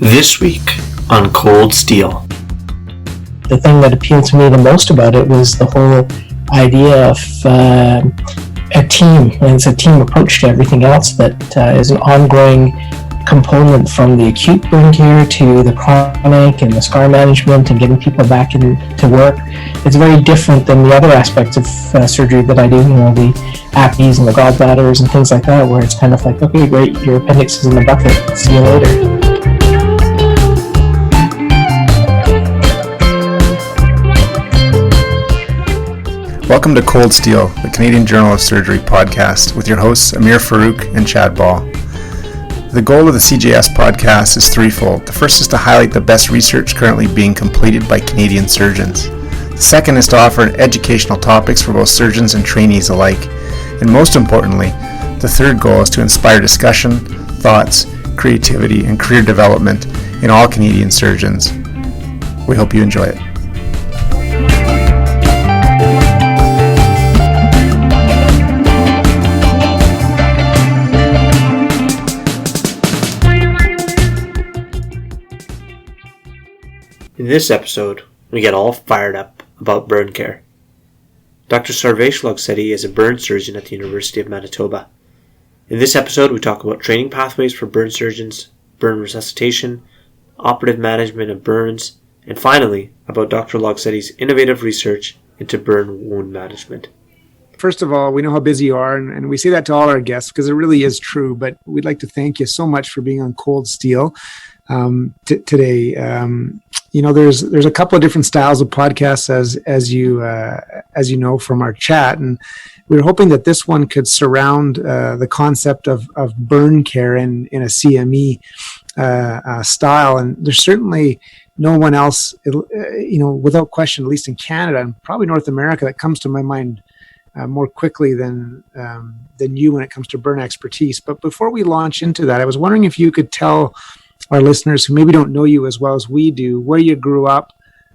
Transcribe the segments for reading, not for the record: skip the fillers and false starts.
This week on Cold Steel. The thing that appealed to me the most about it was the whole idea of a team, and it's a team approach to everything else that is an ongoing component, from the acute burn care to the chronic and the scar management and getting people back into work. It's very different than the other aspects of surgery that I do, the appies and the gallbladders and things like that, where it's kind of like, okay, great, your appendix is in the bucket, see you later. Welcome to Cold Steel, the Canadian Journal of Surgery podcast, with your hosts Amir Farouk and Chad Ball. The goal of the CJS podcast is threefold. The first is to highlight the best research currently being completed by Canadian surgeons. The second is to offer educational topics for both surgeons and trainees alike. And most importantly, the third goal is to inspire discussion, thoughts, creativity, and career development in all Canadian surgeons. We hope you enjoy it. In this episode, we get all fired up about burn care. Dr. Sarvesh Logsetty is a burn surgeon at the University of Manitoba. In this episode, we talk about training pathways for burn surgeons, burn resuscitation, operative management of burns, and finally, about Dr. Logsetty's innovative research into burn wound management. First of all, we know how busy you are, and we say that to all our guests because it really is true, but we'd like to thank you so much for being on Cold Steel today. There's a couple of different styles of podcasts, as you know from our chat, and we were hoping that this one could surround the concept of burn care in a CME style. And there's certainly no one else, without question, at least in Canada and probably North America, that comes to my mind more quickly than you when it comes to burn expertise. But before we launch into that, I was wondering if you could tell our listeners who maybe don't know you as well as we do, where you grew up,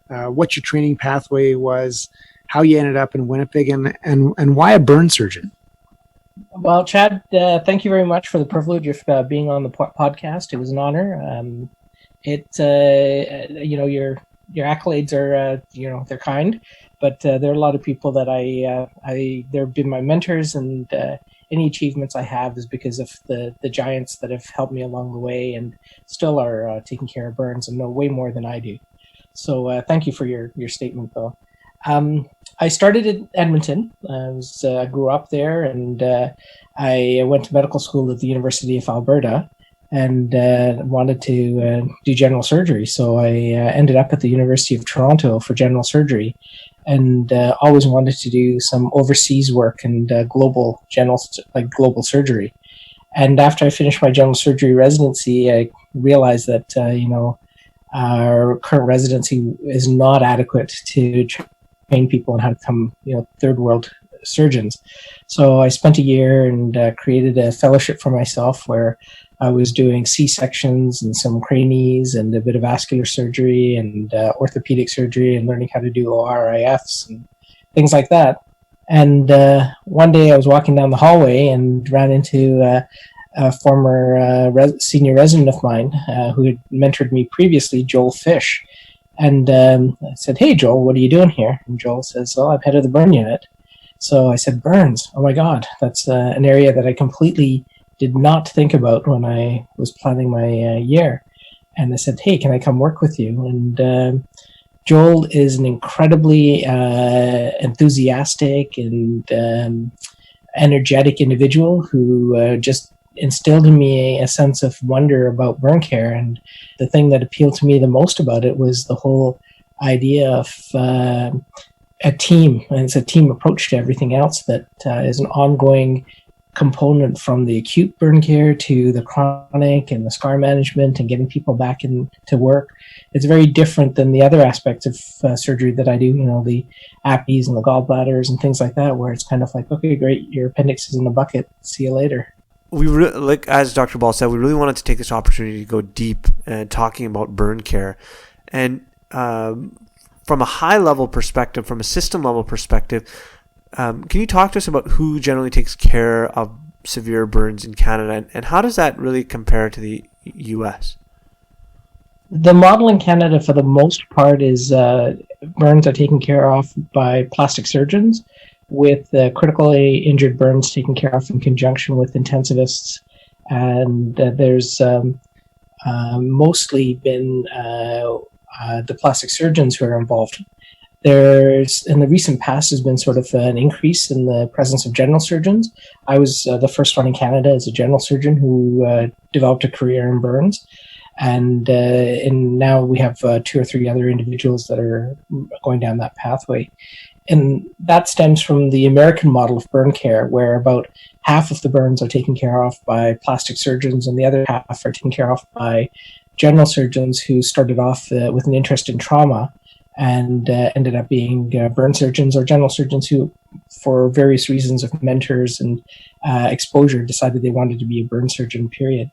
what your training pathway was, how you ended up in Winnipeg, and why a burn surgeon. Well, Chad, thank you very much for the privilege of being on the podcast. It was an honor. Your accolades are, they're kind, but there are a lot of people that they've been my mentors, and any achievements I have is because of the giants that have helped me along the way and still are taking care of burns and know way more than I do. So thank you for your statement, though. I started in Edmonton. I grew up there, and I went to medical school at the University of Alberta and wanted to do general surgery. So I ended up at the University of Toronto for general surgery, and always wanted to do some overseas work and global surgery. And after I finished my general surgery residency, I realized that our current residency is not adequate to train people on how to become third world surgeons. So I spent a year and created a fellowship for myself where I was doing C-sections and some cranies and a bit of vascular surgery and orthopedic surgery and learning how to do ORIFs and things like that. And one day I was walking down the hallway and ran into a former senior resident of mine who had mentored me previously, Joel Fish. And I said, "Hey, Joel, what are you doing here?" And Joel says, "Oh, I'm head of the burn unit." So I said, "Burns? Oh my God, that's an area that I completely did not think about when I was planning my year." And I said, "Hey, can I come work with you?" And Joel is an incredibly enthusiastic and energetic individual who just instilled in me a sense of wonder about burn care. And the thing that appealed to me the most about it was the whole idea of a team, and it's a team approach to everything else that is an ongoing component, from the acute burn care to the chronic and the scar management and getting people back into work. It's very different than the other aspects of surgery that I do, the appies and the gallbladders and things like that, where it's kind of like, okay, great, your appendix is in the bucket, see you later. As Dr. Ball said, we really wanted to take this opportunity to go deep and talking about burn care. And from a high-level perspective, from a system-level perspective, can you talk to us about who generally takes care of severe burns in Canada, and how does that really compare to the U.S.? The model in Canada, for the most part, is burns are taken care of by plastic surgeons, with critically injured burns taken care of in conjunction with intensivists. And there's mostly been the plastic surgeons who are involved. There's, in the recent past, has been sort of an increase in the presence of general surgeons. I was the first one in Canada as a general surgeon who developed a career in burns. And now we have 2 or 3 other individuals that are going down that pathway. And that stems from the American model of burn care, where about half of the burns are taken care of by plastic surgeons and the other half are taken care of by general surgeons who started off with an interest in trauma and ended up being burn surgeons or general surgeons who, for various reasons of mentors and exposure, decided they wanted to be a burn surgeon, period.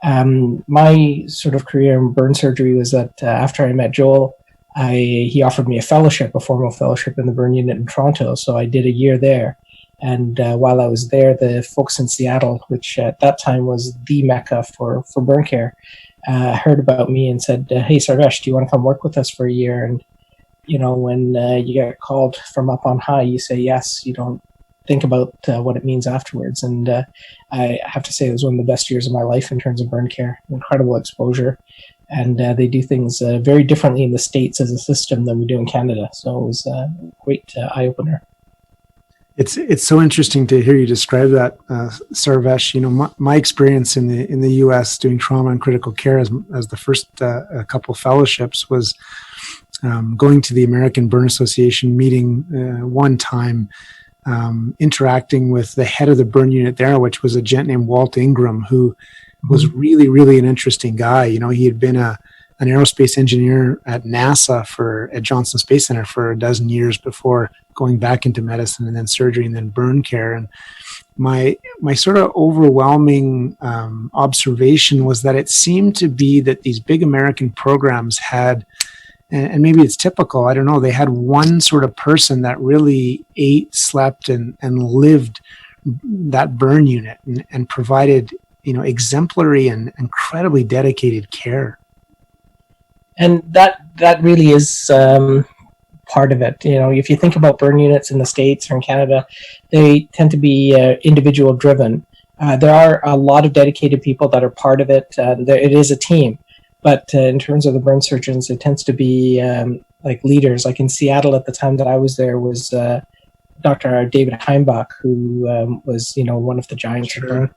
My sort of career in burn surgery was that after I met Joel, he offered me a fellowship, a formal fellowship in the burn unit in Toronto. So I did a year there. And while I was there, the folks in Seattle, which at that time was the mecca for burn care, heard about me and said, hey, Sarvesh, do you want to come work with us for a year? And, you know, when you get called from up on high, you say yes. You don't think about what it means afterwards. And I have to say it was one of the best years of my life in terms of burn care. Incredible exposure. And they do things very differently in the States as a system than we do in Canada. So it was a great eye-opener. It's so interesting to hear you describe that, Sarvesh. You know, my experience in the U.S. doing trauma and critical care as the first couple fellowships was going to the American Burn Association meeting one time, interacting with the head of the burn unit there, which was a gent named Walt Ingram, who was really, really an interesting guy. You know, he had been an aerospace engineer at NASA at Johnson Space Center for a dozen years before going back into medicine and then surgery and then burn care. And my sort of overwhelming observation was that it seemed to be that these big American programs had, and maybe it's typical, I don't know, they had one sort of person that really ate, slept, and lived that burn unit and provided, you know, exemplary and incredibly dedicated care. And that really is part of it. You know, if you think about burn units in the States or in Canada, they tend to be individual driven. There are a lot of dedicated people that are part of it. It is a team. But in terms of the burn surgeons, it tends to be like leaders. Like in Seattle at the time that I was there was Dr. David Heimbach, who was, you know, one of the giants of burn.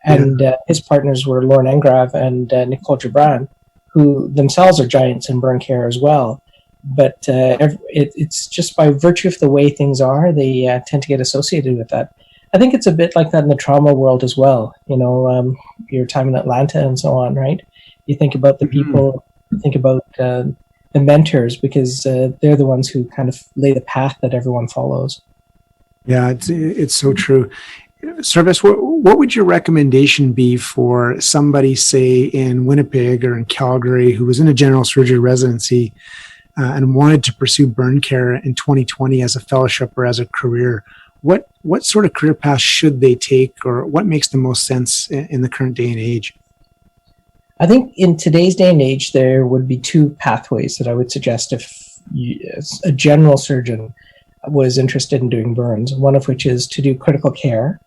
And his partners were Lauren Engrav and Nicole Gibran, who themselves are giants in burn care as well. But it's just by virtue of the way things are, they tend to get associated with that. I think it's a bit like that in the trauma world as well. You know, your time in Atlanta and so on, right? You think about the people, you think about the mentors, because they're the ones who kind of lay the path that everyone follows. Yeah, it's so true. Sarvesh, what would your recommendation be for somebody, say, in Winnipeg or in Calgary who was in a general surgery residency and wanted to pursue burn care in 2020 as a fellowship or as a career? What sort of career path should they take, or what makes the most sense in the current day and age? I think in today's day and age, there would be 2 pathways that I would suggest if a general surgeon was interested in doing burns, one of which is to do critical care.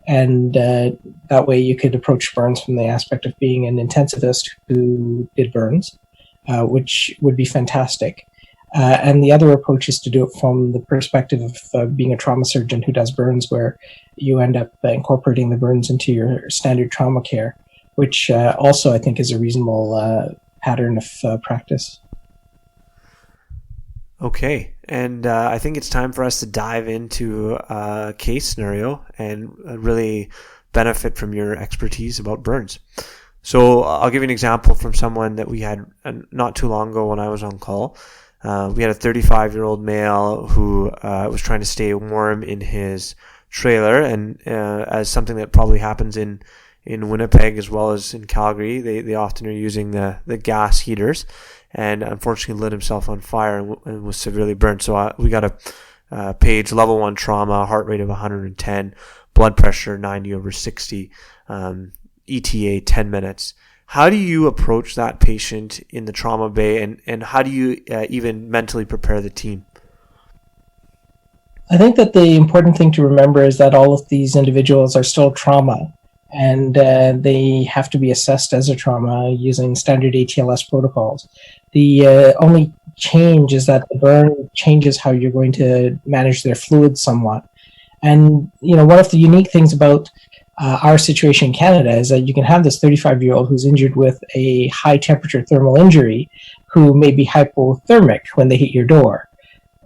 And that way you could approach burns from the aspect of being an intensivist who did burns, which would be fantastic. And the other approach is to do it from the perspective of being a trauma surgeon who does burns, where you end up incorporating the burns into your standard trauma care, which also I think is a reasonable pattern of practice. Okay, and I think it's time for us to dive into a case scenario and really benefit from your expertise about burns. So I'll give you an example from someone that we had not too long ago when I was on call. We had a 35-year-old male who was trying to stay warm in his trailer, and as something that probably happens in Winnipeg as well as in Calgary, they often are using the gas heaters, and unfortunately lit himself on fire and was severely burned. So we got a page level 1 trauma, heart rate of 110, blood pressure 90/60, ETA 10 minutes. How do you approach that patient in the trauma bay, and how do you even mentally prepare the team? I think that the important thing to remember is that all of these individuals are still trauma, and they have to be assessed as a trauma using standard ATLS protocols. The only change is that the burn changes how you're going to manage their fluids somewhat. And, one of the unique things about our situation in Canada is that you can have this 35-year-old who's injured with a high temperature thermal injury who may be hypothermic when they hit your door.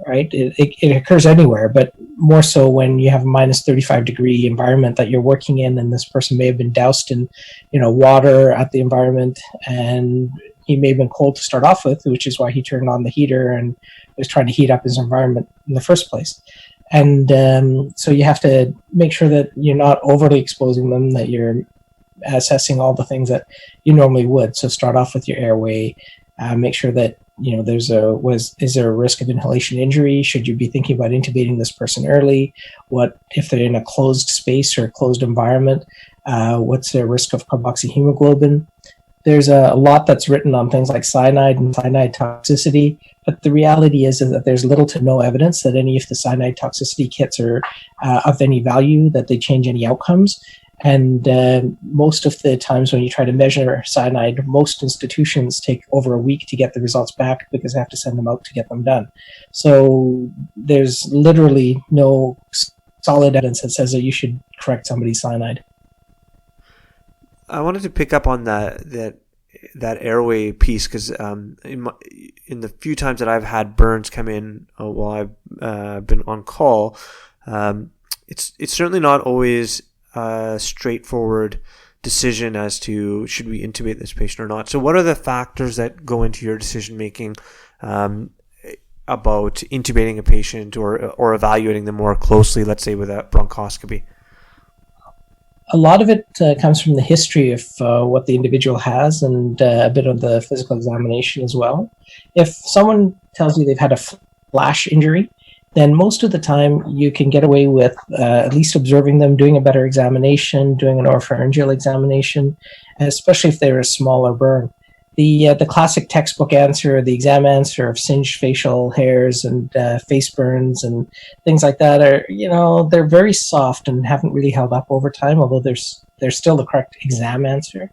Right? It occurs anywhere, but more so when you have a minus 35-degree environment that you're working in, and this person may have been doused in, water at the environment, and he may have been cold to start off with, which is why he turned on the heater and was trying to heat up his environment in the first place. And so you have to make sure that you're not overly exposing them, that you're assessing all the things that you normally would. So start off with your airway, make sure that is there a risk of inhalation injury? Should you be thinking about intubating this person early? What if they're in a closed space or a closed environment? What's their risk of carboxyhemoglobin? There's a lot that's written on things like cyanide and cyanide toxicity, but the reality is that there's little to no evidence that any of the cyanide toxicity kits are of any value, that they change any outcomes. And most of the times when you try to measure cyanide, most institutions take over a week to get the results back because they have to send them out to get them done. So there's literally no solid evidence that says that you should correct somebody's cyanide. I wanted to pick up on that airway piece, because in the few times that I've had burns come in while I've been on call, it's certainly not always a straightforward decision as to should we intubate this patient or not. So what are the factors that go into your decision making about intubating a patient or evaluating them more closely, let's say with a bronchoscopy? A lot of it comes from the history of what the individual has, and a bit of the physical examination as well. If someone tells you they've had a flash injury, then most of the time you can get away with at least observing them, doing a better examination, doing an oropharyngeal examination, especially if they're a smaller burn. The classic textbook answer, the exam answer of singed facial hairs and face burns and things like that are, they're very soft and haven't really held up over time, although they're still the correct exam answer.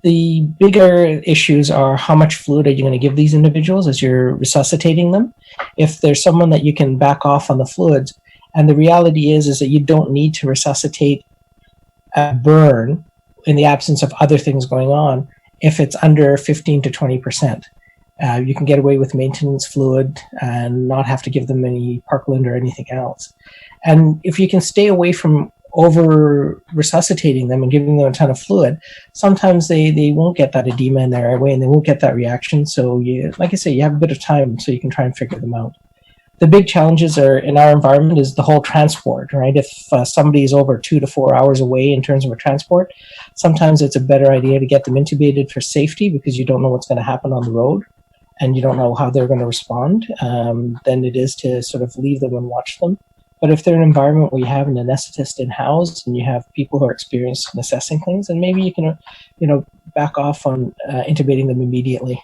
The bigger issues are how much fluid are you going to give these individuals as you're resuscitating them. If there's someone that you can back off on the fluids, and the reality is that you don't need to resuscitate a burn in the absence of other things going on if it's under 15 to 20%. You can get away with maintenance fluid and not have to give them any Parkland or anything else. And if you can stay away from over resuscitating them and giving them a ton of fluid, sometimes they won't get that edema in their airway and they won't get that reaction. So like I say, you have a bit of time so you can try and figure them out. The big challenges are in our environment is the whole transport, right? If somebody is over 2 to 4 hours away in terms of a transport, sometimes it's a better idea to get them intubated for safety because you don't know what's going to happen on the road and you don't know how they're going to respond, than it is to sort of leave them and watch them. But if they're in an environment where you have an anesthetist in-house and you have people who are experienced in assessing things, then maybe you can, back off on intubating them immediately.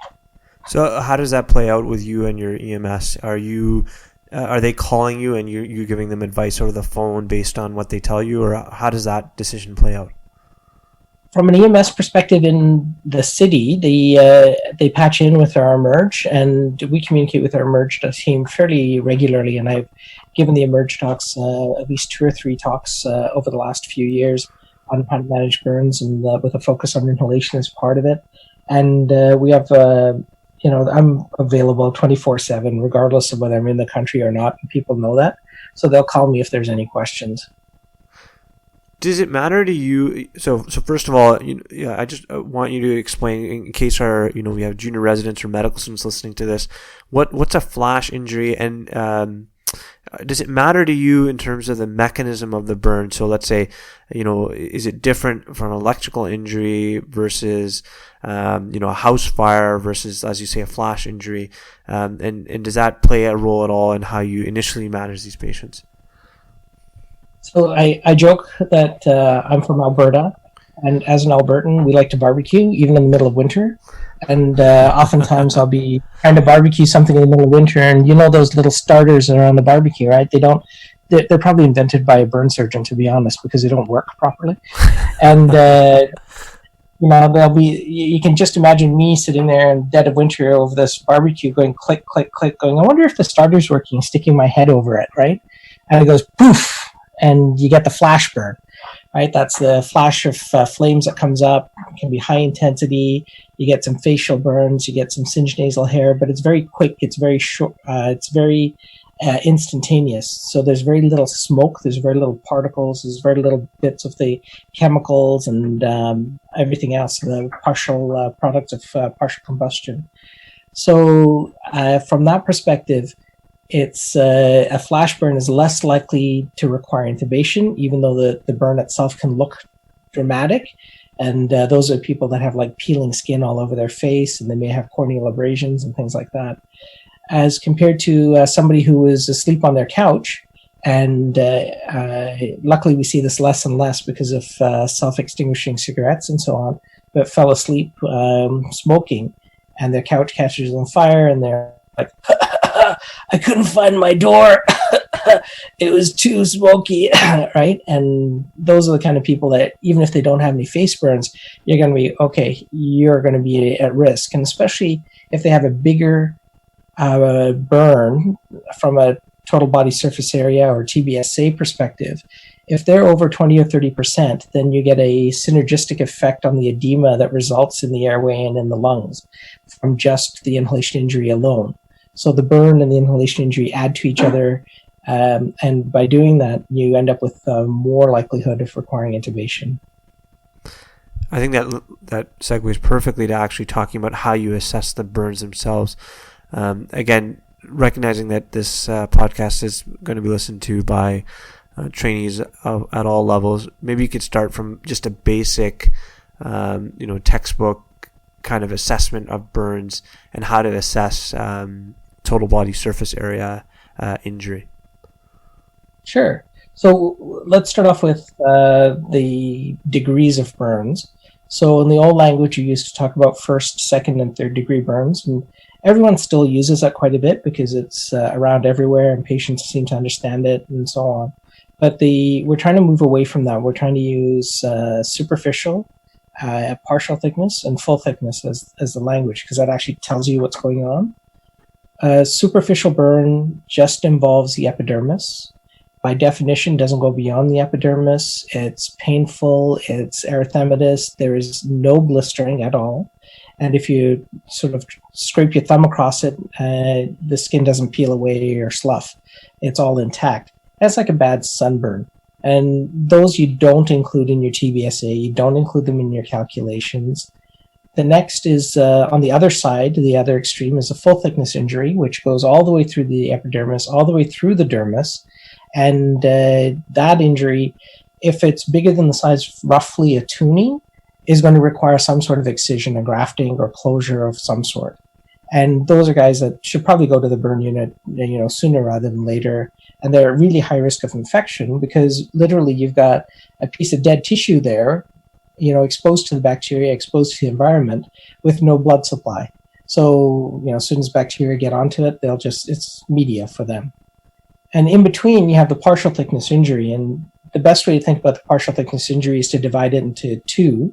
So how does that play out with you and your EMS? Are they calling you and you're giving them advice over the phone based on what they tell you, or how does that decision play out? From an EMS perspective in the city, they patch in with our emerge, and we communicate with our emerge team fairly regularly. And I've given the emerge talks at least 2 or 3 talks over the last few years on how to manage burns, and with a focus on inhalation as part of it. And we have, I'm available 24/7, regardless of whether I'm in the country or not. And people know that, so they'll call me if there's any questions. Does it matter to you? So first of all, I just want you to explain, in case we have junior residents or medical students listening to this, what's a flash injury, and does it matter to you in terms of the mechanism of the burn? So let's say, is it different from an electrical injury versus, a house fire versus, as you say, a flash injury? And does that play a role at all in how you initially manage these patients? So I joke that I'm from Alberta, And as an Albertan, we like to barbecue, even in the middle of winter. And oftentimes I'll be trying to barbecue something in the middle of winter, and you know those little starters that are on the barbecue, right? They're probably invented by a burn surgeon, to be honest, because they don't work properly. And you can just imagine me sitting there in the dead of winter over this barbecue going click, click, click, going, I wonder if the starter's working, sticking my head over it, right? And it goes poof, and you get the flash burn, right? That's the flash of flames that comes up. It can be high intensity. You get some facial burns, you get some singed nasal hair, but it's very quick, it's very short, it's very instantaneous. So there's very little smoke, there's very little particles, there's very little bits of the chemicals and everything else, the partial products of partial combustion. So from that perspective, it's a flash burn is less likely to require intubation, even though the burn itself can look dramatic. And those are people that have like peeling skin all over their face, and they may have corneal abrasions and things like that. As compared to somebody who is asleep on their couch, and luckily we see this less and less because of self-extinguishing cigarettes and so on, but fell asleep smoking, and their couch catches on fire, and they're like, I couldn't find my door. It was too smoky, right? And those are the kind of people that, even if they don't have any face burns, you're going to be, okay, you're going to be at risk. And especially if they have a bigger burn from a total body surface area or TBSA perspective, if they're over 20 or 30%, then you get a synergistic effect on the edema that results in the airway and in the lungs from just the inhalation injury alone. So the burn and the inhalation injury add to each other, and by doing that, you end up with more likelihood of requiring intubation. I think that segues perfectly to actually talking about how you assess the burns themselves. Again, recognizing that this podcast is going to be listened to by trainees at all levels, maybe you could start from just a basic, textbook kind of assessment of burns and how to assess total body surface area injury. Sure. So let's start off with the degrees of burns. So in the old language, you used to talk about first, second, and third degree burns, and everyone still uses that quite a bit because it's around everywhere and patients seem to understand it and so on. But we're trying to move away from that. We're trying to use superficial, partial thickness, and full thickness as the language, because that actually tells you what's going on. Superficial burn just involves the epidermis. By definition, doesn't go beyond the epidermis. It's painful, it's erythematous, there is no blistering at all. And if you sort of scrape your thumb across it, the skin doesn't peel away or slough. It's all intact. That's like a bad sunburn. And those you don't include in your TBSA, you don't include them in your calculations. The next is on the other side, the other extreme is a full thickness injury, which goes all the way through the epidermis, all the way through the dermis. And that injury, if it's bigger than the size of roughly a tuning, is going to require some sort of excision or grafting or closure of some sort. And those are guys that should probably go to the burn unit, sooner rather than later. And they're at really high risk of infection because literally you've got a piece of dead tissue there, exposed to the bacteria, exposed to the environment with no blood supply. So, as soon as bacteria get onto it, it's media for them. And in between, you have the partial thickness injury. And the best way to think about the partial thickness injury is to divide it into two.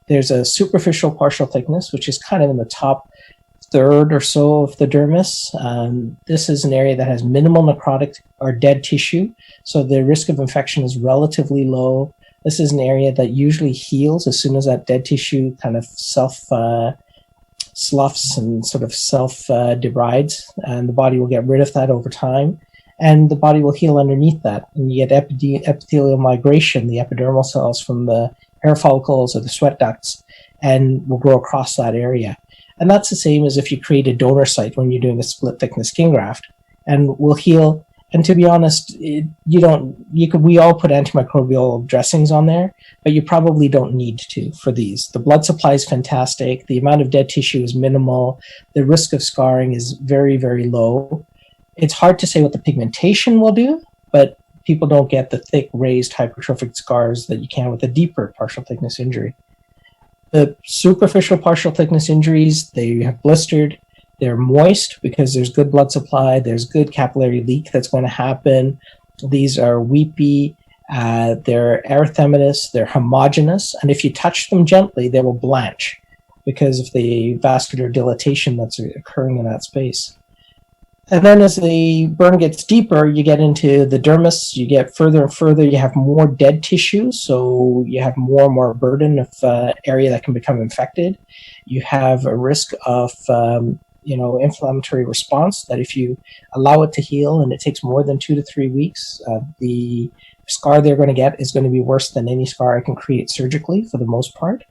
There's a superficial partial thickness, which is kind of in the top third or so of the dermis. This is an area that has minimal necrotic or dead tissue, so the risk of infection is relatively low. This is an area that usually heals as soon as that dead tissue kind of sloughs and sort of self-debrides, and the body will get rid of that over time. And the body will heal underneath that. And you get epithelial migration, the epidermal cells from the hair follicles or the sweat ducts, and will grow across that area. And that's the same as if you create a donor site when you're doing a split thickness skin graft, and will heal. And to be honest, we all put antimicrobial dressings on there, but you probably don't need to for these. The blood supply is fantastic. The amount of dead tissue is minimal. The risk of scarring is very, very low. It's hard to say what the pigmentation will do, but people don't get the thick, raised, hypertrophic scars that you can with a deeper partial thickness injury. The superficial partial thickness injuries, they have blistered, they're moist because there's good blood supply, there's good capillary leak that's going to happen. These are weepy, they're erythematous, they're homogeneous, and if you touch them gently, they will blanch because of the vascular dilatation that's occurring in that space. And then as the burn gets deeper, you get into the dermis, you get further and further, you have more dead tissue, so you have more and more burden of area that can become infected. You have a risk of inflammatory response that if you allow it to heal and it takes more than 2 to 3 weeks, the scar they're going to get is going to be worse than any scar I can create surgically for the most part.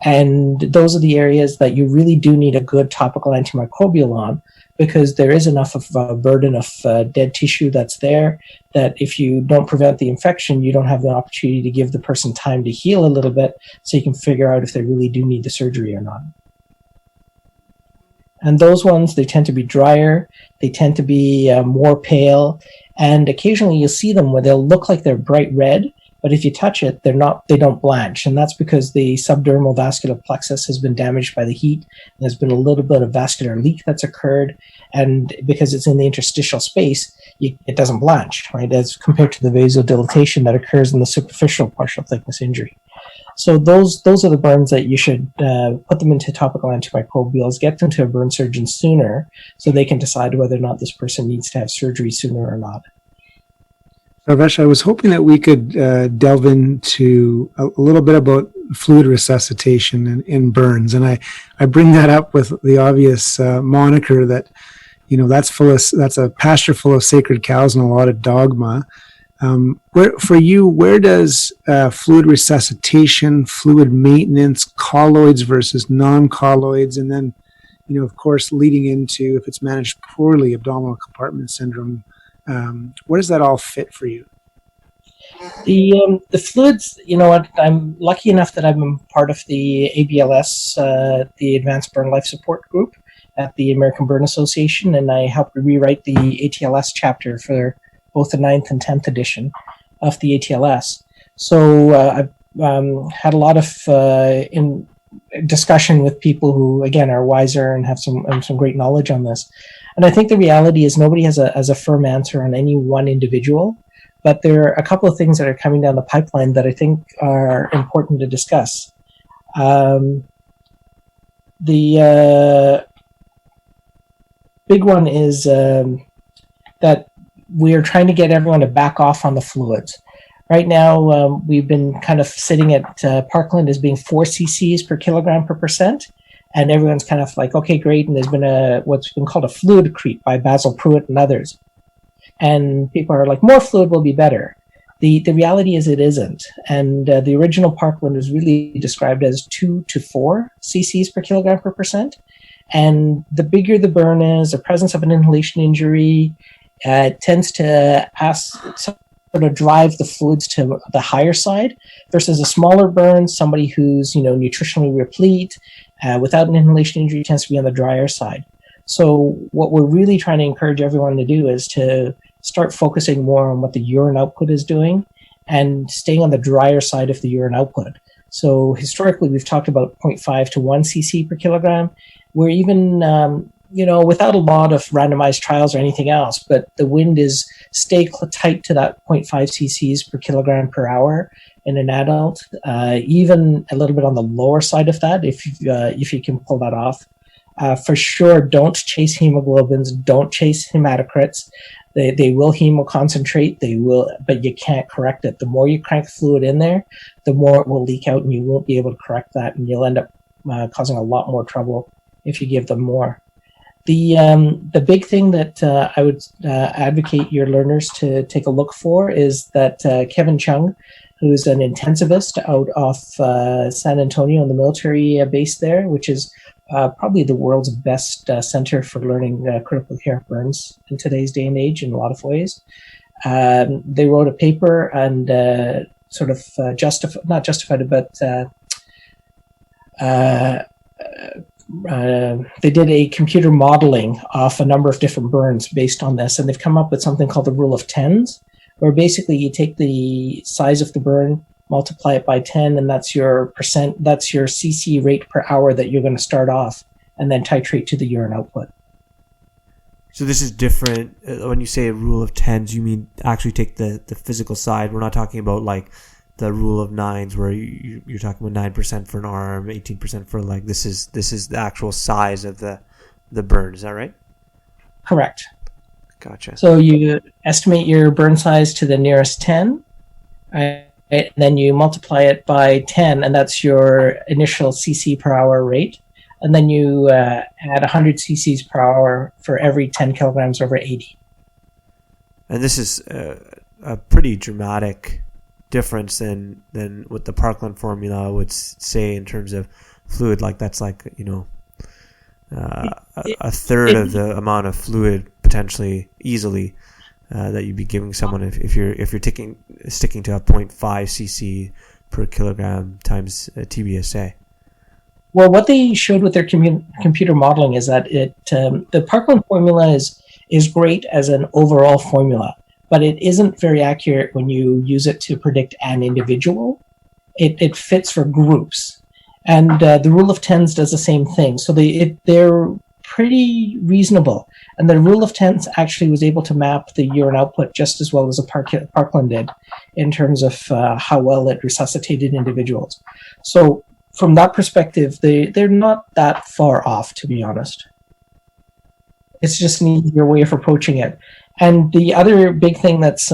And those are the areas that you really do need a good topical antimicrobial on, because there is enough of a burden of dead tissue that's there that if you don't prevent the infection, you don't have the opportunity to give the person time to heal a little bit so you can figure out if they really do need the surgery or not. And those ones, they tend to be drier, they tend to be more pale, and occasionally you'll see them where they'll look like they're bright red, but if you touch it, they don't blanch, and that's because the subdermal vascular plexus has been damaged by the heat. There's been a little bit of vascular leak that's occurred, and because it's in the interstitial space, it doesn't blanch, right, as compared to the vasodilatation that occurs in the superficial partial thickness injury. So those are the burns that you should put them into topical antimicrobials, get them to a burn surgeon sooner so they can decide whether or not this person needs to have surgery sooner or not. Sarvesh, I was hoping that we could delve into a little bit about fluid resuscitation in burns. And I bring that up with the obvious moniker that, that's a pasture full of sacred cows and a lot of dogma. Where does fluid resuscitation, fluid maintenance, colloids versus non-colloids, and then, of course, leading into, if it's managed poorly, abdominal compartment syndrome, where does that all fit for you? The fluids, I'm lucky enough that I'm part of the ABLS, the Advanced Burn Life Support Group at the American Burn Association, and I helped rewrite the ATLS chapter for both the 9th and 10th edition of the ATLS. So I've had a lot of in discussion with people who, again, are wiser and have some great knowledge on this. And I think the reality is nobody has a firm answer on any one individual, but there are a couple of things that are coming down the pipeline that I think are important to discuss. The big one is that we are trying to get everyone to back off on the fluids. Right now, we've been kind of sitting at Parkland as being 4 cc's per kilogram per percent, and everyone's kind of like, okay, great, and there's been what's been called a fluid creep by Basil Pruitt and others. And people are like, more fluid will be better. The reality is it isn't. And the original Parkland was really described as 2 to 4 cc's per kilogram per percent. And the bigger the burn is, the presence of an inhalation injury, tends to sort of drive the fluids to the higher side versus a smaller burn. Somebody who's nutritionally replete without an inhalation injury tends to be on the drier side. So what we're really trying to encourage everyone to do is to start focusing more on what the urine output is doing and staying on the drier side of the urine output. So historically, we've talked about 0.5 to 1 cc per kilogram. We're even without a lot of randomized trials or anything else, but the wind is stay tight to that 0.5 cc's per kilogram per hour in an adult, even a little bit on the lower side of that if you can pull that off. For sure, don't chase hemoglobins, don't chase hematocrits. They will hemoconcentrate, but you can't correct it. The more you crank fluid in there, the more it will leak out, and you won't be able to correct that, and you'll end up causing a lot more trouble if you give them more. The big thing that I would advocate your learners to take a look for is that Kevin Chung, who is an intensivist out of San Antonio on the military base there, which is probably the world's best center for learning critical care burns in today's day and age in a lot of ways. They wrote a paper and sort of not justified it, but they did a computer modeling of a number of different burns based on this, and they've come up with something called the rule of tens, where basically you take the size of the burn, multiply it by 10, and that's your cc rate per hour that you're going to start off, and then titrate to the urine output. So this is different. When you say a rule of tens, you mean actually take the physical side. We're not talking about like the rule of nines where you're talking about 9% for an arm, 18% for a leg. This is the actual size of the burn. Is that right? Correct. Gotcha. So you estimate your burn size to the nearest 10, right? And then you multiply it by 10, and that's your initial cc per hour rate. And then you add 100 cc's per hour for every 10 kilograms over 80. And this is a pretty dramatic difference than what the Parkland formula would say in terms of fluid. Like that's like, a third of the amount of fluid potentially easily that you'd be giving someone if you're sticking to a 0.5 cc per kilogram times TBSA. Well, what they showed with their computer modeling is that the Parkland formula is great as an overall formula, but it isn't very accurate when you use it to predict an individual. It fits for groups. And the rule of tens does the same thing. So they're pretty reasonable. And the rule of tens actually was able to map the urine output just as well as the Parkland did in terms of how well it resuscitated individuals. So from that perspective, they're not that far off, to be honest. It's just an easier way of approaching it. And the other big thing that's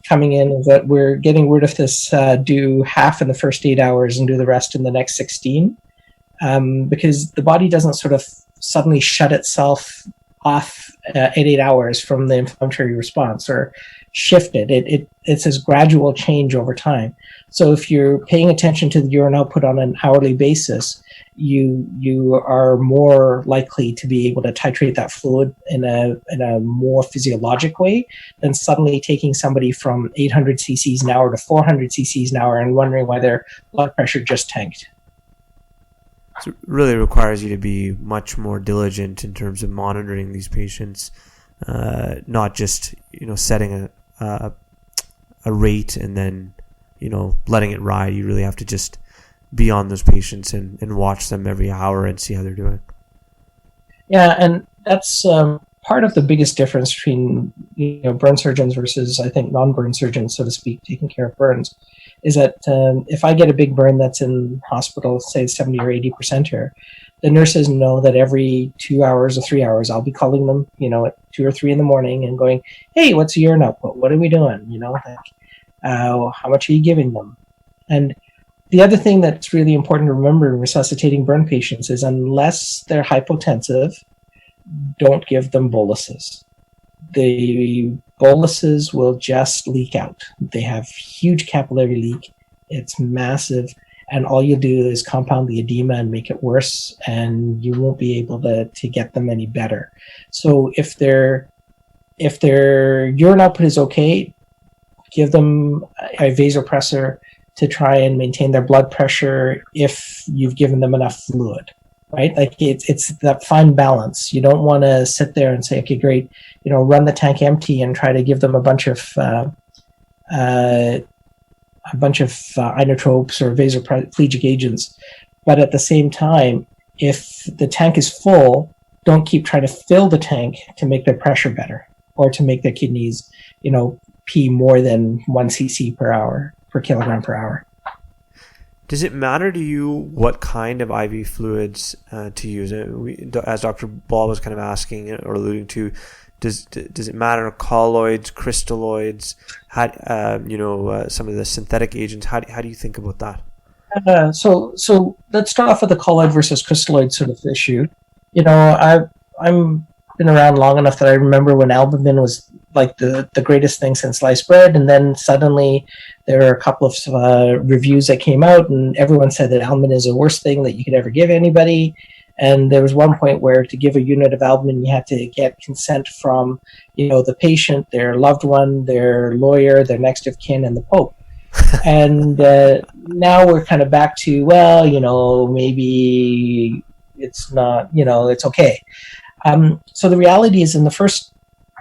coming in is that we're getting rid of this do half in the first 8 hours and do the rest in the next 16, because the body doesn't sort of suddenly shut itself off at 8 hours from the inflammatory response or shift it. It's this gradual change over time. So if you're paying attention to the urine output on an hourly basis, you are more likely to be able to titrate that fluid in a more physiologic way than suddenly taking somebody from 800 cc's an hour to 400 cc's an hour and wondering why their blood pressure just tanked. So it really requires you to be much more diligent in terms of monitoring these patients, not just setting a rate and then letting it ride. You really have to just be on those patients and watch them every hour and see how they're doing. Yeah, and that's part of the biggest difference between burn surgeons versus, I think, non-burn surgeons, so to speak, taking care of burns, is that if I get a big burn that's in hospital, say 70 or 80%, the nurses know that every 2 hours or 3 hours, I'll be calling them, at 2 or 3 in the morning and going, hey, what's the urine output? What are we doing? How much are you giving them? And the other thing that's really important to remember in resuscitating burn patients is unless they're hypotensive, don't give them boluses. The boluses will just leak out. They have huge capillary leak. It's massive. And all you do is compound the edema and make it worse, and you won't be able to get them any better. So if their urine output is okay, give them a vasopressor to try and maintain their blood pressure if you've given them enough fluid, right? Like it's that fine balance. You don't want to sit there and say, okay, great, run the tank empty and try to give them a bunch of inotropes or vasoplegic agents. But at the same time, if the tank is full, don't keep trying to fill the tank to make their pressure better or to make their kidneys, pee more than 1 cc per kilogram per hour. Does it matter to you what kind of IV fluids to use? As Dr. Ball was kind of asking or alluding to, does it matter colloids, crystalloids, some of the synthetic agents? How do you think about that? So let's start off with the colloid versus crystalloid sort of issue. I'm been around long enough that I remember when albumin was like the greatest thing since sliced bread, and then suddenly there are a couple of reviews that came out and everyone said that albumin is the worst thing that you could ever give anybody. And there was one point where to give a unit of albumin you had to get consent from the patient, their loved one, their lawyer, their next of kin, and the Pope. And now we're kind of back to, maybe it's not, it's okay. So the reality is in the first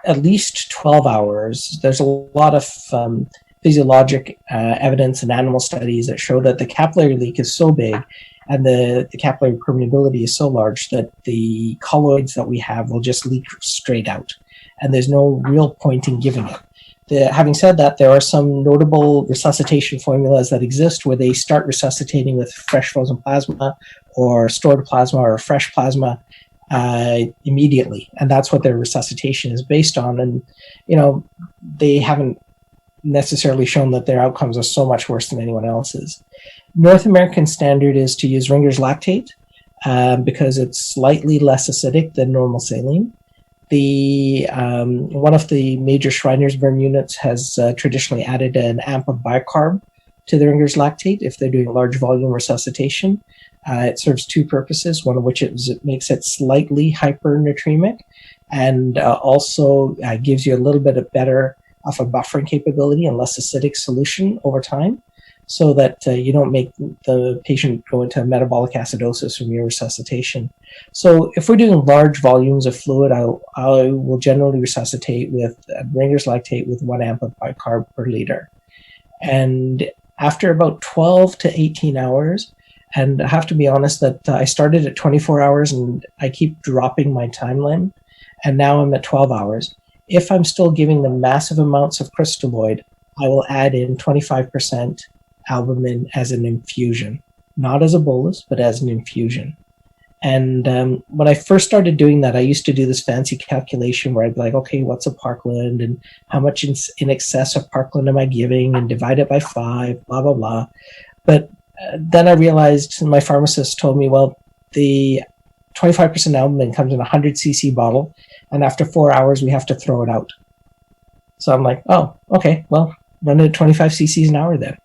at least 12 hours. There's a lot of physiologic evidence and animal studies that show that the capillary leak is so big and the capillary permeability is so large that the colloids that we have will just leak straight out. And there's no real point in giving it. Having said that, there are some notable resuscitation formulas that exist where they start resuscitating with fresh frozen plasma or stored plasma or fresh plasma immediately. And that's what their resuscitation is based on. And, they haven't necessarily shown that their outcomes are so much worse than anyone else's. North American standard is to use Ringer's lactate because it's slightly less acidic than normal saline. One of the major Shriners burn units has traditionally added an amp of bicarb to the Ringer's lactate if they're doing large volume resuscitation. It serves two purposes, one of which is it makes it slightly hypernatremic and also gives you a little bit better of a buffering capability and less acidic solution over time, so that you don't make the patient go into metabolic acidosis from your resuscitation. So if we're doing large volumes of fluid, I will generally resuscitate with Ringer's lactate with 1 amp of bicarb per liter. And after about 12 to 18 hours, and I have to be honest that I started at 24 hours and I keep dropping my timeline, and now I'm at 12 hours. If I'm still giving them massive amounts of crystalloid, I will add in 25% albumin as an infusion, not as a bolus, but as an infusion. And when I first started doing that, I used to do this fancy calculation where I'd be like, okay, what's a Parkland and how much in excess of Parkland am I giving and divide it by 5, blah, blah, blah. But then I realized, and my pharmacist told me, well, the 25% albumin comes in a 100 cc bottle, and after 4 hours, we have to throw it out. So I'm like, oh, okay, well, run it at 25 cc's an hour then.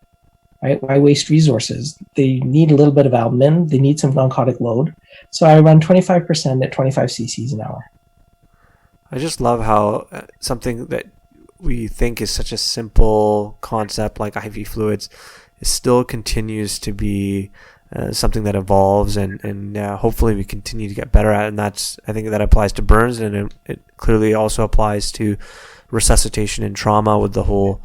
Right? Why waste resources? They need a little bit of albumin. They need some non-caustic load. So I run 25% at 25 cc's an hour. I just love how something that we think is such a simple concept like IV fluids, it still continues to be something that evolves and hopefully we continue to get better at. And I think that applies to burns, and it clearly also applies to resuscitation and trauma with the whole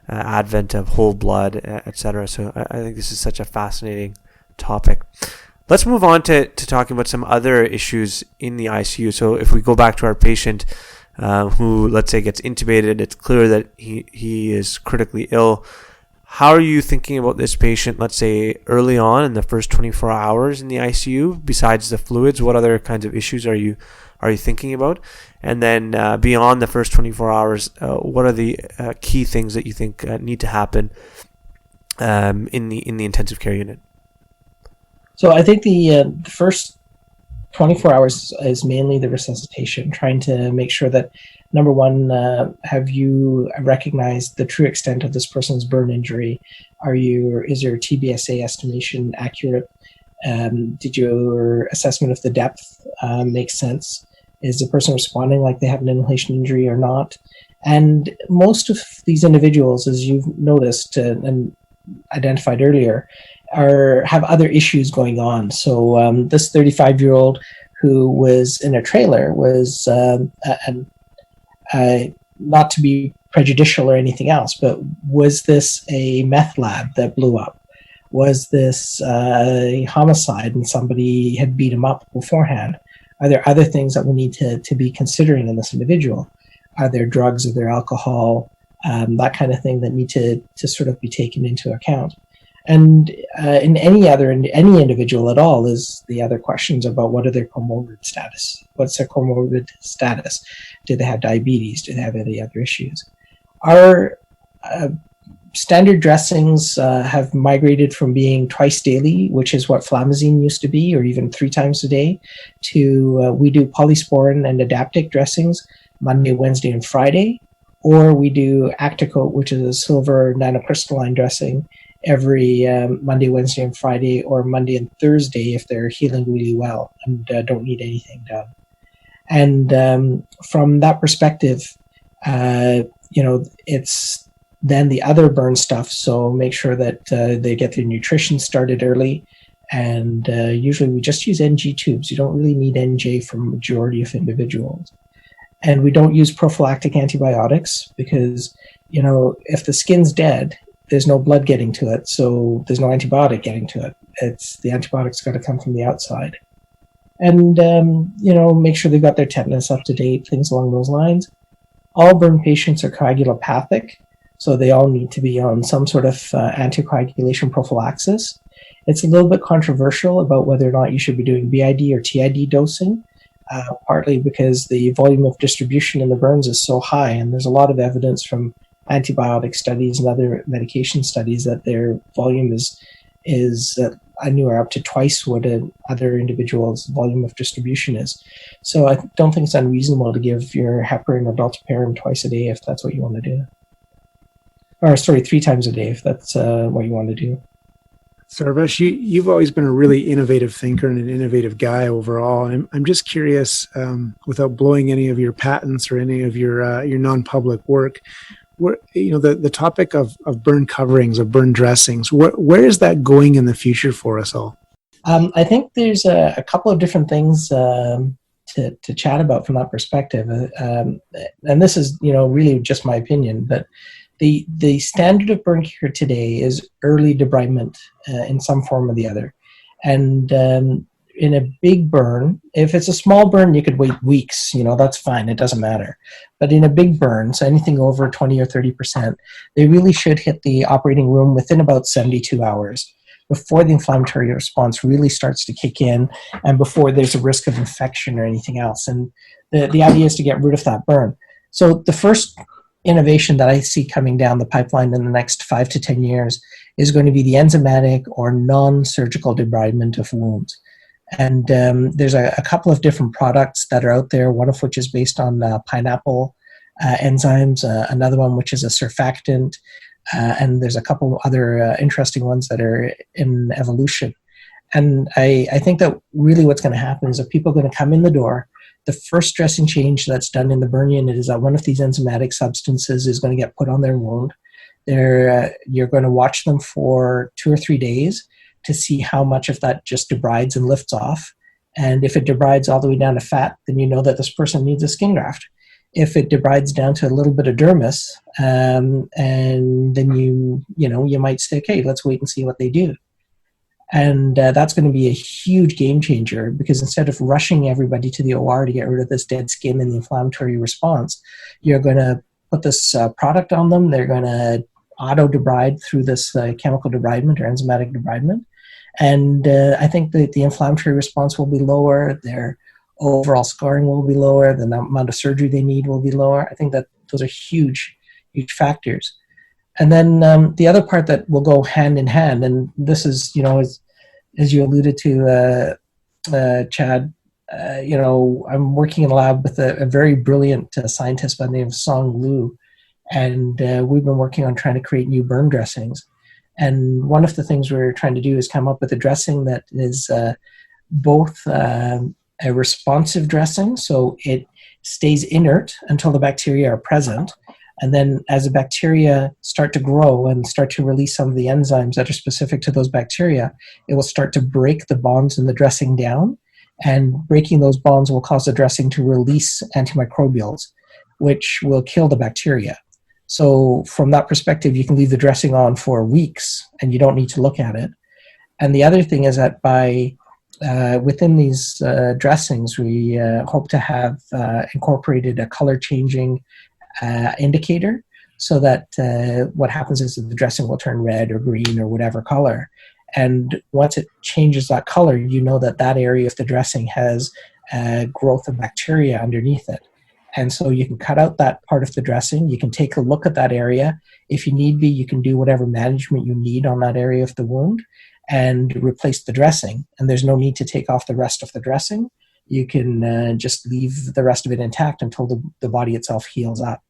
advent of whole blood, etc. So I think this is such a fascinating topic. Let's move on to talking about some other issues in the ICU. So if we go back to our patient who, let's say, gets intubated, it's clear that he is critically ill. How are you thinking about this patient, let's say, early on in the first 24 hours in the ICU? Besides the fluids, what other kinds of issues are you thinking about? And then beyond the first 24 hours, what are the key things that you think need to happen in the intensive care unit? So I think the first 24 hours is mainly the resuscitation, trying to make sure that, number one, have you recognized the true extent of this person's burn injury? Is your TBSA estimation accurate? Did your assessment of the depth make sense? Is the person responding like they have an inhalation injury or not? And most of these individuals, as you've noticed and identified earlier, have other issues going on. So this 35-year-old who was in a trailer was, not to be prejudicial or anything else, but was this a meth lab that blew up? Was this a homicide and somebody had beat him up beforehand? Are there other things that we need to be considering in this individual? Are there drugs? Are there alcohol? That kind of thing that need to sort of be taken into account. And in any individual at all is the other questions about what are their comorbid status? What's their comorbid status? Do they have diabetes? Do they have any other issues? Our standard dressings have migrated from being twice daily, which is what flamazine used to be, or even 3 times a day, to we do polysporin and adaptic dressings Monday, Wednesday, and Friday, or we do Acticoat, which is a silver nanocrystalline dressing, every Monday, Wednesday, and Friday, or Monday and Thursday if they're healing really well and don't need anything done. And from that perspective, it's then the other burn stuff. So make sure that they get their nutrition started early. And usually we just use NG tubes. You don't really need NJ for a majority of individuals. And we don't use prophylactic antibiotics because, if the skin's dead, there's no blood getting to it, so there's no antibiotic getting to it. The antibiotic's got to come from the outside. And, make sure they've got their tetanus up to date, things along those lines. All burn patients are coagulopathic, so they all need to be on some sort of anticoagulation prophylaxis. It's a little bit controversial about whether or not you should be doing BID or TID dosing, partly because the volume of distribution in the burns is so high, and there's a lot of evidence from antibiotic studies and other medication studies that their volume is anywhere up to twice what other individuals' volume of distribution is. So I don't think it's unreasonable to give your heparin or dalteparin twice a day if that's what you want to do. Or 3 times a day if that's what you want to do. Sarvesh, you've always been a really innovative thinker and an innovative guy overall. And I'm just curious, without blowing any of your patents or any of your non-public work, the topic of burn coverings, of burn dressings, where is that going in the future for us all? I think there's a couple of different things to chat about from that perspective. And this is, really just my opinion, but the standard of burn care today is early debridement in some form or the other. And in a big burn, if it's a small burn, you could wait weeks, that's fine, it doesn't matter. But in a big burn, so anything over 20 or 30%, they really should hit the operating room within about 72 hours before the inflammatory response really starts to kick in and before there's a risk of infection or anything else. And the idea is to get rid of that burn. So the first innovation that I see coming down the pipeline in the next 5 to 10 years is going to be the enzymatic or non-surgical debridement of wounds. And there's a couple of different products that are out there, one of which is based on pineapple enzymes, another one which is a surfactant, and there's a couple other interesting ones that are in evolution. And I think that really what's going to happen is that people are going to come in the door. The first dressing change that's done in the burn unit is that one of these enzymatic substances is going to get put on their wound. You're going to watch them for 2 or 3 days to see how much of that just debrides and lifts off. And if it debrides all the way down to fat, then you know that this person needs a skin graft. If it debrides down to a little bit of dermis, and then you might say, okay, let's wait and see what they do. And that's going to be a huge game changer, because instead of rushing everybody to the OR to get rid of this dead skin and the inflammatory response, you're going to put this product on them. They're going to auto-debride through this chemical debridement or enzymatic debridement. And I think that the inflammatory response will be lower, their overall scarring will be lower, the amount of surgery they need will be lower. I think that those are huge, huge factors. And then the other part that will go hand in hand, and this is, as you alluded to, Chad, I'm working in a lab with a very brilliant scientist by the name of Song Liu, and we've been working on trying to create new burn dressings. And one of the things we're trying to do is come up with a dressing that is both a responsive dressing, so it stays inert until the bacteria are present. And then as the bacteria start to grow and start to release some of the enzymes that are specific to those bacteria, it will start to break the bonds in the dressing down. And breaking those bonds will cause the dressing to release antimicrobials, which will kill the bacteria. So from that perspective, you can leave the dressing on for weeks and you don't need to look at it. And the other thing is that within these dressings, we hope to have incorporated a color-changing indicator, so that what happens is that the dressing will turn red or green or whatever color. And once it changes that color, you know that that area of the dressing has growth of bacteria underneath it. And so you can cut out that part of the dressing. You can take a look at that area. If you need be, you can do whatever management you need on that area of the wound and replace the dressing. And there's no need to take off the rest of the dressing. You can just leave the rest of it intact until the body itself heals up.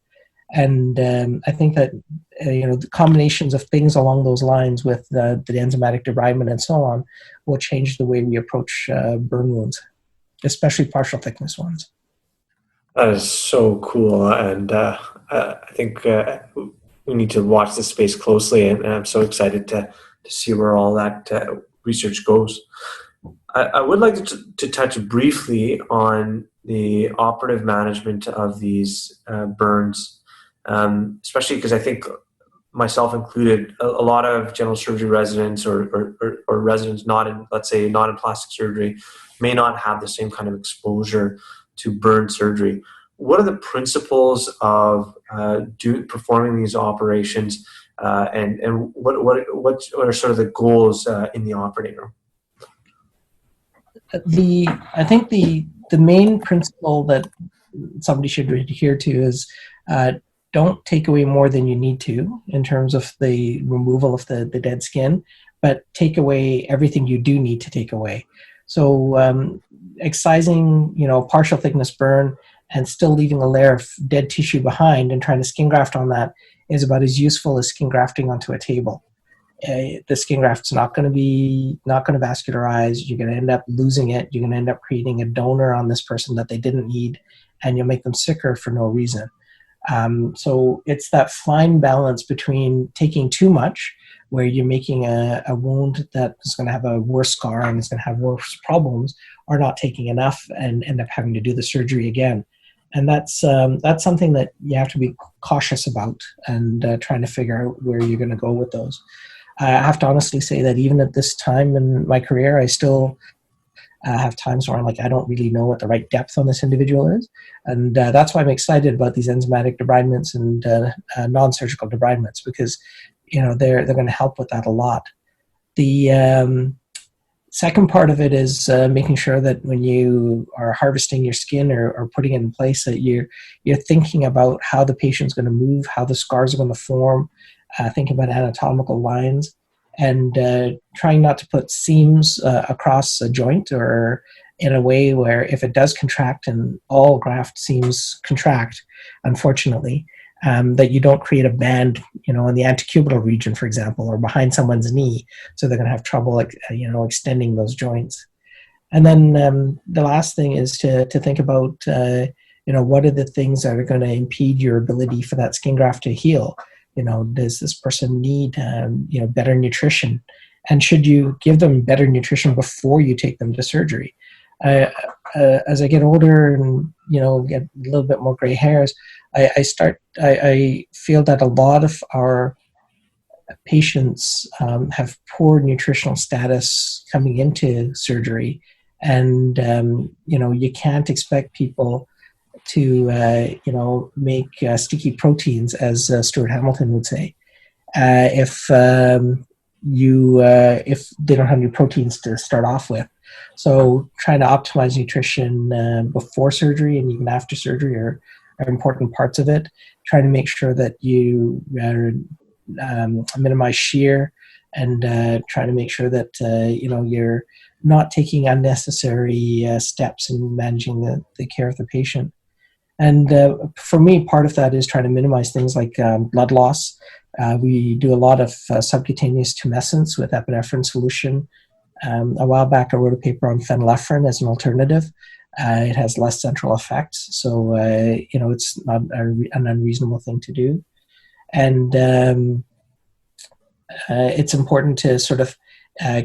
And I think that the combinations of things along those lines with the enzymatic debridement and so on will change the way we approach burn wounds, especially partial thickness ones. That is so cool, and I think we need to watch this space closely, and I'm so excited to see where all that research goes. I would like to touch briefly on the operative management of these burns, especially because I think, myself included, a lot of general surgery residents or residents not in, let's say, not in plastic surgery, may not have the same kind of exposure to burn surgery. What are the principles of performing these operations, and what are sort of the goals in the operating room? I think the main principle that somebody should adhere to is don't take away more than you need to in terms of the removal of the dead skin, but take away everything you do need to take away. So excising, partial thickness burn and still leaving a layer of dead tissue behind and trying to skin graft on that is about as useful as skin grafting onto a table. The skin graft's not going to vascularize. You're going to end up losing it. You're going to end up creating a donor on this person that they didn't need, and you'll make them sicker for no reason. So it's that fine balance between taking too much, where you're making a wound that is going to have a worse scar and is going to have worse problems, or not taking enough and end up having to do the surgery again. And that's something that you have to be cautious about and trying to figure out where you're going to go with those. I have to honestly say that even at this time in my career, I still have times where I'm like, I don't really know what the right depth on this individual is. And that's why I'm excited about these enzymatic debridements and non-surgical debridements, because they're going to help with that a lot. The second part of it is making sure that when you are harvesting your skin or putting it in place, that you're thinking about how the patient's going to move, how the scars are going to form, thinking about anatomical lines, and trying not to put seams across a joint or in a way where if it does contract, and all graft seams contract, unfortunately, that you don't create a band, in the antecubital region, for example, or behind someone's knee, so they're going to have trouble, extending those joints. And then the last thing is to think about, what are the things that are going to impede your ability for that skin graft to heal? Does this person need, better nutrition? And should you give them better nutrition before you take them to surgery? As I get older and, get a little bit more gray hairs, I feel that a lot of our patients have poor nutritional status coming into surgery. And, you can't expect people to, make sticky proteins, as Stuart Hamilton would say, if they don't have any proteins to start off with. So trying to optimize nutrition before surgery and even after surgery are important parts of it. Trying to make sure that you minimize shear, and trying to make sure that you're not taking unnecessary steps in managing the care of the patient. And for me, part of that is trying to minimize things like blood loss. We do a lot of subcutaneous tumescence with epinephrine solution. A while back, I wrote a paper on phenylephrine as an alternative. It has less central effects, so it's not an unreasonable thing to do. And it's important to sort of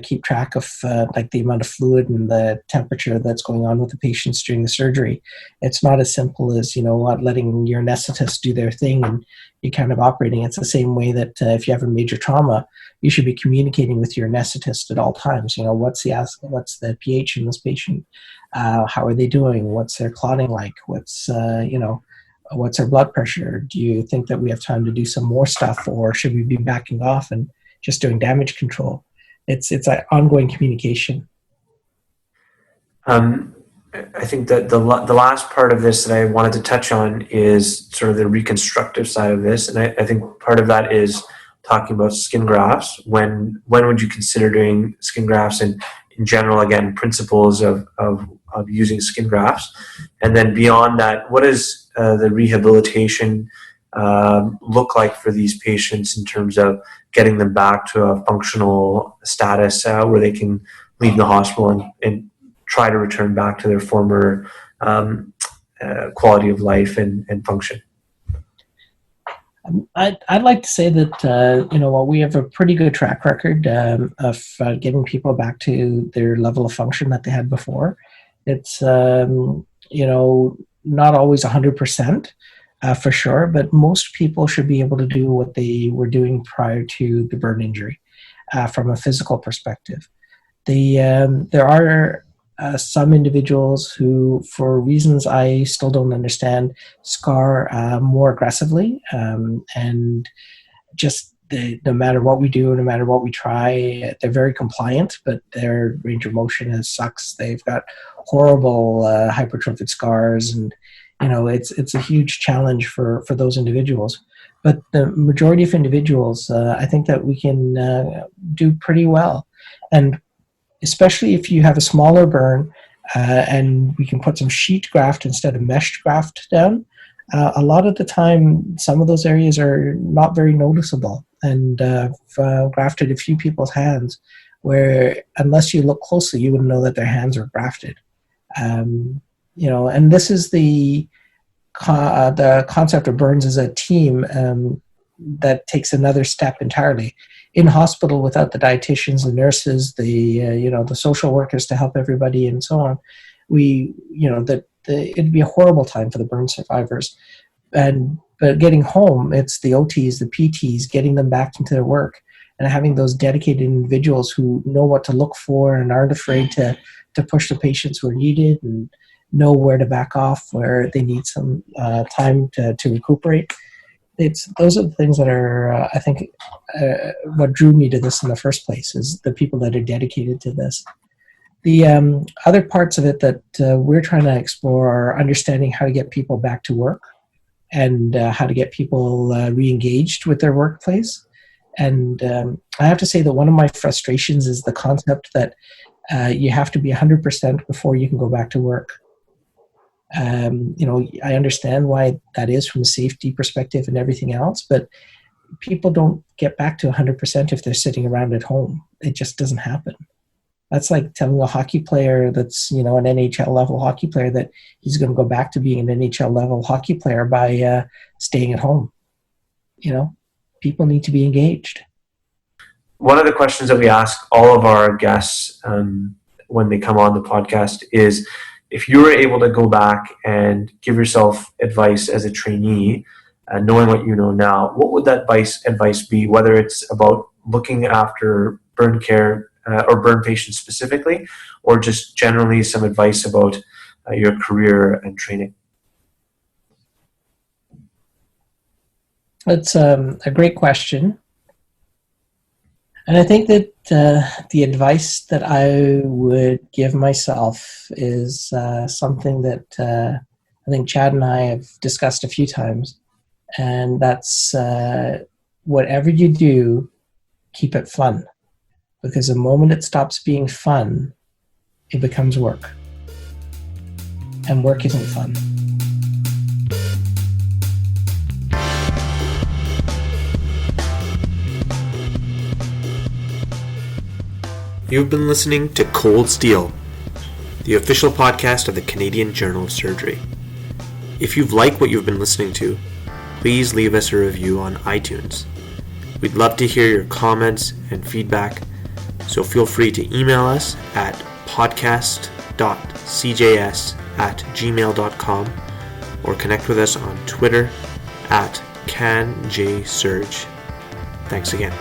keep track of the amount of fluid and the temperature that's going on with the patients during the surgery. It's not as simple as letting your anesthetists do their thing and you kind of operating. It's the same way that if you have a major trauma, you should be communicating with your anesthetist at all times. What's the pH in this patient? How are they doing? What's their clotting like? What's their blood pressure? Do you think that we have time to do some more stuff, or should we be backing off and just doing damage control? It's an ongoing communication. I think that the last part of this that I wanted to touch on is sort of the reconstructive side of this, and I think part of that is talking about skin grafts. When would you consider doing skin grafts, and in general, again, principles of using skin grafts, and then beyond that, what does the rehabilitation look like for these patients in terms of getting them back to a functional status where they can leave the hospital and try to return back to their former quality of life and function? I'd like to say that we have a pretty good track record of getting people back to their level of function that they had before. It's not always 100% for sure, but most people should be able to do what they were doing prior to the burn injury from a physical perspective. There are some individuals who, for reasons I still don't understand, scar more aggressively, and just no matter what we do, no matter what we try, they're very compliant, but their range of motion sucks. They've got horrible hypertrophic scars, and it's a huge challenge for those individuals. But the majority of individuals, I think that we can do pretty well, and especially if you have a smaller burn and we can put some sheet graft instead of meshed graft down. A lot of the time, some of those areas are not very noticeable, and I've grafted a few people's hands where, unless you look closely, you wouldn't know that their hands were grafted. And this is the concept of burns as a team that takes another step entirely. In hospital, without the dietitians, the nurses, the social workers to help everybody, and so on, it'd be a horrible time for the burn survivors. But getting home, it's the OTs, the PTs, getting them back into their work, and having those dedicated individuals who know what to look for and aren't afraid to push the patients where needed, and know where to back off where they need some time to recuperate. Those are the things that are, I think, what drew me to this in the first place, is the people that are dedicated to this. The other parts of it that we're trying to explore are understanding how to get people back to work, and how to get people re-engaged with their workplace. And I have to say that one of my frustrations is the concept that you have to be 100% before you can go back to work. I understand why that is from a safety perspective and everything else, but people don't get back to 100% if they're sitting around at home. It just doesn't happen. That's like telling a hockey player that's, an NHL level hockey player that he's going to go back to being an NHL level hockey player by staying at home. People need to be engaged. One of the questions that we ask all of our guests when they come on the podcast is, if you were able to go back and give yourself advice as a trainee, knowing what you know now, what would that advice be, whether it's about looking after burn care or burn patients specifically, or just generally some advice about your career and training? That's a great question. And I think that the advice that I would give myself is something that I think Chad and I have discussed a few times. And that's whatever you do, keep it fun. Because the moment it stops being fun, it becomes work. And work isn't fun. You've been listening to Cold Steel, the official podcast of the Canadian Journal of Surgery. If you've liked what you've been listening to, please leave us a review on iTunes. We'd love to hear your comments and feedback, so feel free to email us at podcast.cjs@gmail.com or connect with us on Twitter @CanJSurge. Thanks again.